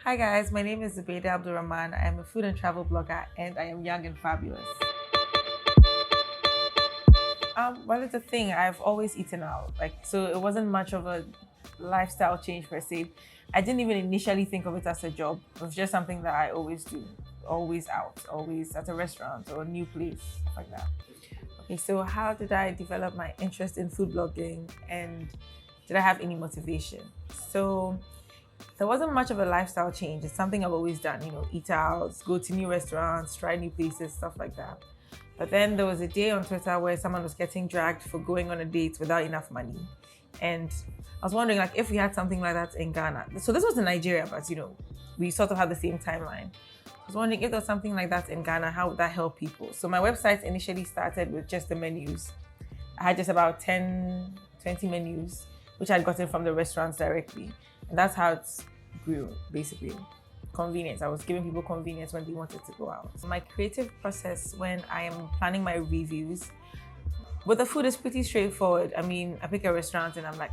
Hi guys, my name is Zubaida. I am a food and travel blogger and I am young and fabulous. Well, it's a thing. I've always eaten out. So it wasn't much of a lifestyle change per se. I didn't even initially think of it as a job. It was just something that I always do. Always out, always at a restaurant or a new place, stuff like that. Okay, so how did I develop my interest in food blogging and did I have any motivation? So there wasn't much of a lifestyle change. It's something I've always done, eat out, go to new restaurants, try new places, stuff like that. But then there was a day on Twitter where someone was getting dragged for going on a date without enough money. And I was wondering if we had something like that in Ghana. So this was in Nigeria, but we sort of had the same timeline. I was wondering if there was something like that in Ghana, how would that help people? So my website initially started with just the menus. I had just about 10, 20 menus, which I'd gotten from the restaurants directly. And that's how it grew, basically. Convenience. I was giving people convenience when they wanted to go out. So my creative process when I am planning my reviews, with the food is pretty straightforward. I mean, I pick a restaurant and I'm like,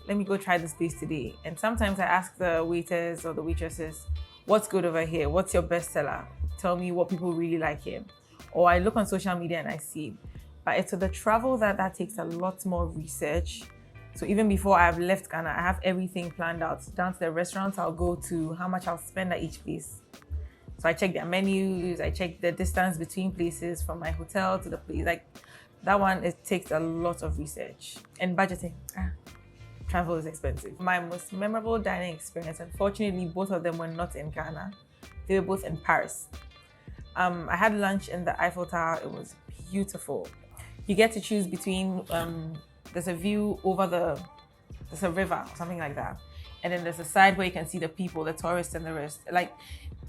let me go try this place today. And sometimes I ask the waiters or the waitresses, what's good over here? What's your best seller? Tell me what people really like here. Or I look on social media and I see. But it's with the travel that takes a lot more research. So even before I've left Ghana, I have everything planned out, down to the restaurants I'll go to, how much I'll spend at each place. So I check their menus, I check the distance between places from my hotel to the place. That one, it takes a lot of research and budgeting. Travel is expensive. My most memorable dining experience, unfortunately, both of them were not in Ghana. They were both in Paris. I had lunch in the Eiffel Tower. It was beautiful. You get to choose between, there's a view over there's a river or something like that. And then there's a side where you can see the people, the tourists and the rest.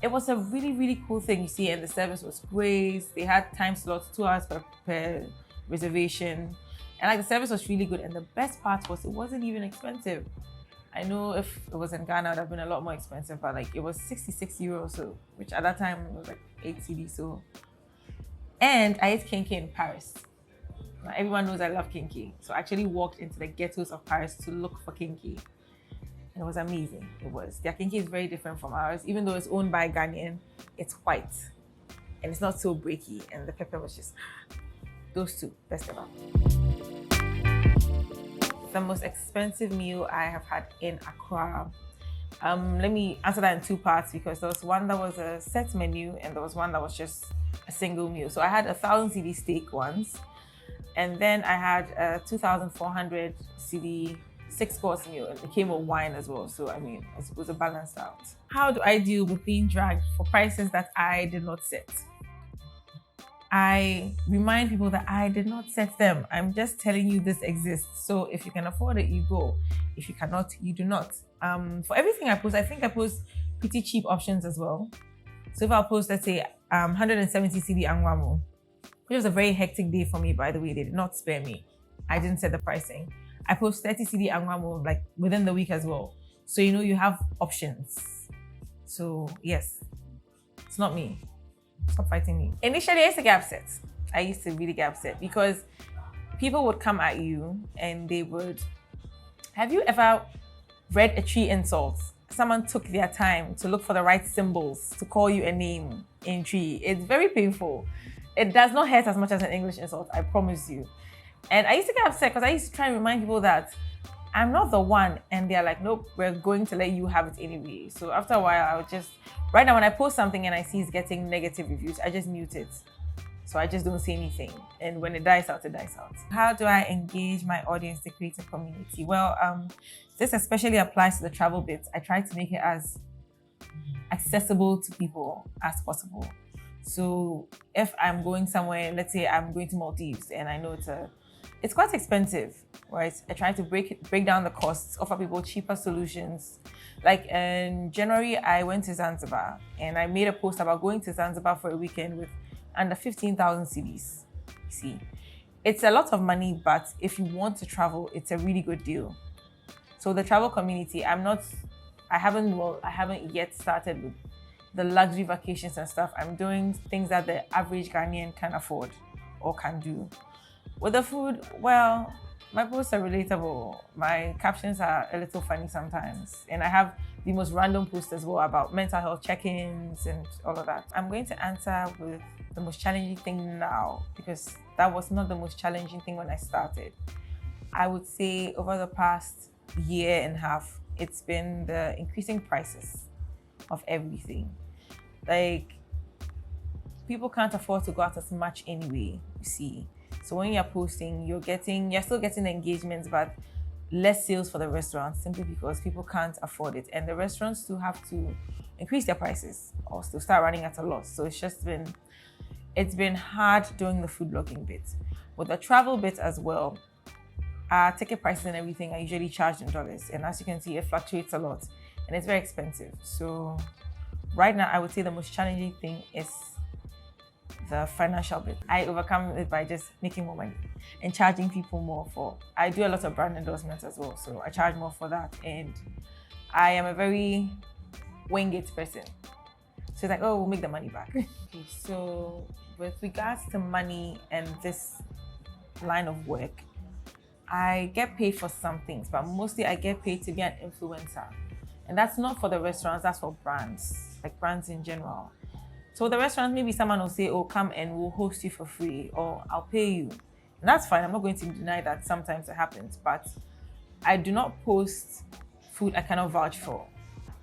It was a really, really cool thing you see, and the service was great. They had time slots, 2 hours per reservation. And the service was really good. And the best part was it wasn't even expensive. I know if it was in Ghana, it would have been a lot more expensive, but it was 66 euros, so which at that time was 8 CD. So, and I ate kinky in Paris. Now, everyone knows I love kinky. So I actually walked into the ghettos of Paris to look for kinky. And it was amazing. It was. Their kinky is very different from ours. Even though it's owned by a Ghanaian, it's white. And it's not so breaky. And the pepper was just, those two, best ever. The most expensive meal I have had in Accra. Let me answer that in 2 parts because there was one that was a set menu and there was one that was just a single meal. So I had 1,000 CD steak once. And then I had a 2,400 CD 6-course meal, and it came with wine as well. So, it was a balanced out. How do I deal with being dragged for prices that I did not set? I remind people that I did not set them. I'm just telling you this exists. So if you can afford it, you go. If you cannot, you do not. For everything I post, I think I post pretty cheap options as well. So if I'll post, let's say, 170 CD Angwamo, which was a very hectic day for me, by the way. They did not spare me. I didn't set the pricing. I post 30 CD Angwamo within the week as well. So you have options. So yes, it's not me. Stop fighting me. Initially, I used to get upset. I used to really get upset because people would come at you and they would. Have you ever read a tree insult? Someone took their time to look for the right symbols to call you a name in tree. It's very painful. It does not hurt as much as an English insult, I promise you. And I used to get upset because I used to try and remind people that I'm not the one. And they're like, nope, we're going to let you have it anyway. So after a while, I would just, right now when I post something and I see it's getting negative reviews, I just mute it. So I just don't say anything. And when it dies out, it dies out. How do I engage my audience to create a community? Well, this especially applies to the travel bits. I try to make it as accessible to people as possible. So if I'm going somewhere, let's say I'm going to Maldives and I know it's quite expensive, right? I try to break down the costs, offer people cheaper solutions. In January, I went to Zanzibar and I made a post about going to Zanzibar for a weekend with under 15,000 CDs. You see, it's a lot of money, but if you want to travel, it's a really good deal. So the travel community, I haven't yet started with the luxury vacations and stuff. I'm doing things that the average Ghanaian can afford or can do. With the food, well, My posts are relatable. My captions are a little funny sometimes. And I have the most random posts as well about mental health check-ins and all of that. I'm going to answer with the most challenging thing now because that was not the most challenging thing when I started. I would say over the past year and a half, it's been the increasing prices of everything. Like, people can't afford to go out as much anyway, you see. So when you're posting, you're still getting engagements, but less sales for the restaurants simply because people can't afford it. And the restaurants still have to increase their prices or still start running at a loss. So it's been hard doing the food blogging bit. With the travel bit as well, ticket prices and everything are usually charged in dollars. And as you can see, it fluctuates a lot and it's very expensive. So right now, I would say the most challenging thing is the financial bit. I overcome it by just making more money and charging people more for. I do a lot of brand endorsements as well, so I charge more for that. And I am a very wing it person. So it's like, oh, we'll make the money back. Okay, so with regards to money and this line of work, I get paid for some things, but mostly I get paid to be an influencer. And that's not for the restaurants, that's for brands, like brands in general. So the restaurant, maybe someone will say, oh, come and we'll host you for free or I'll pay you. And that's fine. I'm not going to deny that sometimes it happens, but I do not post food I cannot vouch for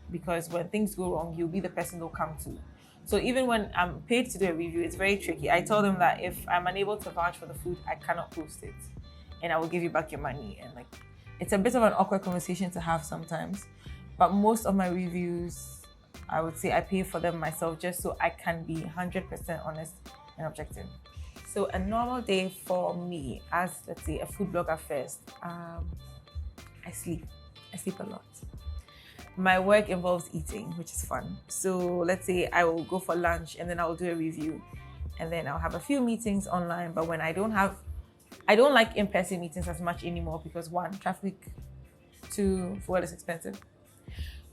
because when things go wrong, you'll be the person they'll come to. So even when I'm paid to do a review, it's very tricky. I tell them that if I'm unable to vouch for the food, I cannot post it and I will give you back your money. And like, it's a bit of an awkward conversation to have sometimes, but most of my reviews, I would say I pay for them myself just so I can be 100% honest and objective. So a normal day for me as, let's say, a food blogger first, I sleep a lot. My work involves eating, which is fun. So let's say I will go for lunch and then I will do a review and then I'll have a few meetings online. But when I don't like in-person meetings as much anymore because one, traffic, two, fuel is expensive.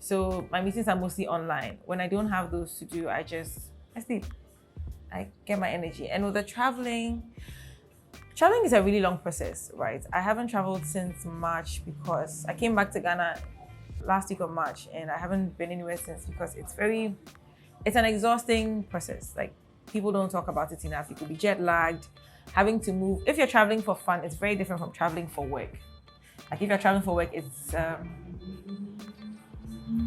So my meetings are mostly online. When I don't have those to do, I sleep. I get my energy. And with the traveling is a really long process, right? I haven't traveled since March because I came back to Ghana last week of March and I haven't been anywhere since because it's an exhausting process. Like, people don't talk about it enough. You could be jet lagged, having to move. If you're traveling for fun, it's very different from traveling for work. Like, if you're traveling for work, it's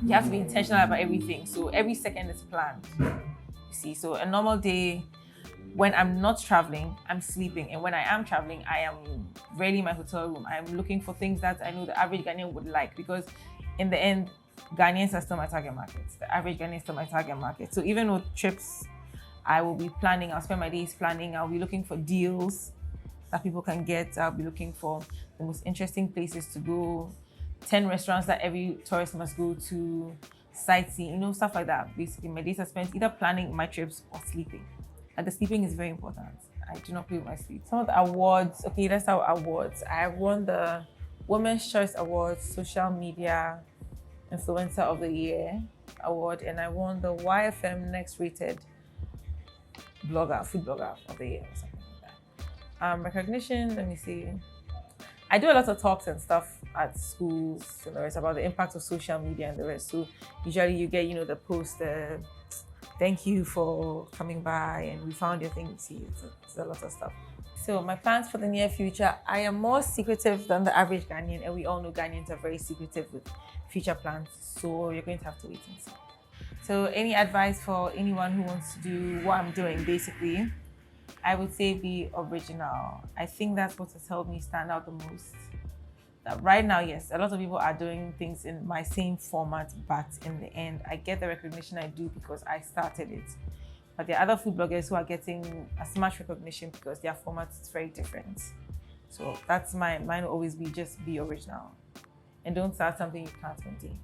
you have to be intentional about everything. So every second is planned. You see, so a normal day, when I'm not traveling, I'm sleeping. And when I am traveling, I am rarely in my hotel room. I'm looking for things that I know the average Ghanaian would like because in the end, Ghanaians are still my target market. The average Ghanaian is still my target market. So even with trips, I will be planning. I'll spend my days planning. I'll be looking for deals that people can get. I'll be looking for the most interesting places to go, 10 restaurants that every tourist must go to, sightseeing, stuff like that. Basically, my days are spent either planning my trips or sleeping. And the sleeping is very important. I do not play with my sleep. Some of the awards, okay, let's start with awards. I won the Women's Choice Awards Social Media Influencer of the Year award, and I won the YFM Next Rated Food Blogger of the Year or something like that. Recognition, let me see. I do a lot of talks and stuff at schools and the rest about the impact of social media and the rest. So usually you get, the post, thank you for coming by and we found your thing. See, it's a lot of stuff. So my plans for the near future, I am more secretive than the average Ghanaian, and we all know Ghanaians are very secretive with future plans. So you're going to have to wait and see. So any advice for anyone who wants to do what I'm doing, basically, I would say be original. I think that's what has helped me stand out the most. That right now, yes, a lot of people are doing things in my same format, but in the end, I get the recognition I do because I started it. But there are other food bloggers who are getting as much recognition because their format is very different. So that's mine will always be just be original. And don't start something you can't maintain.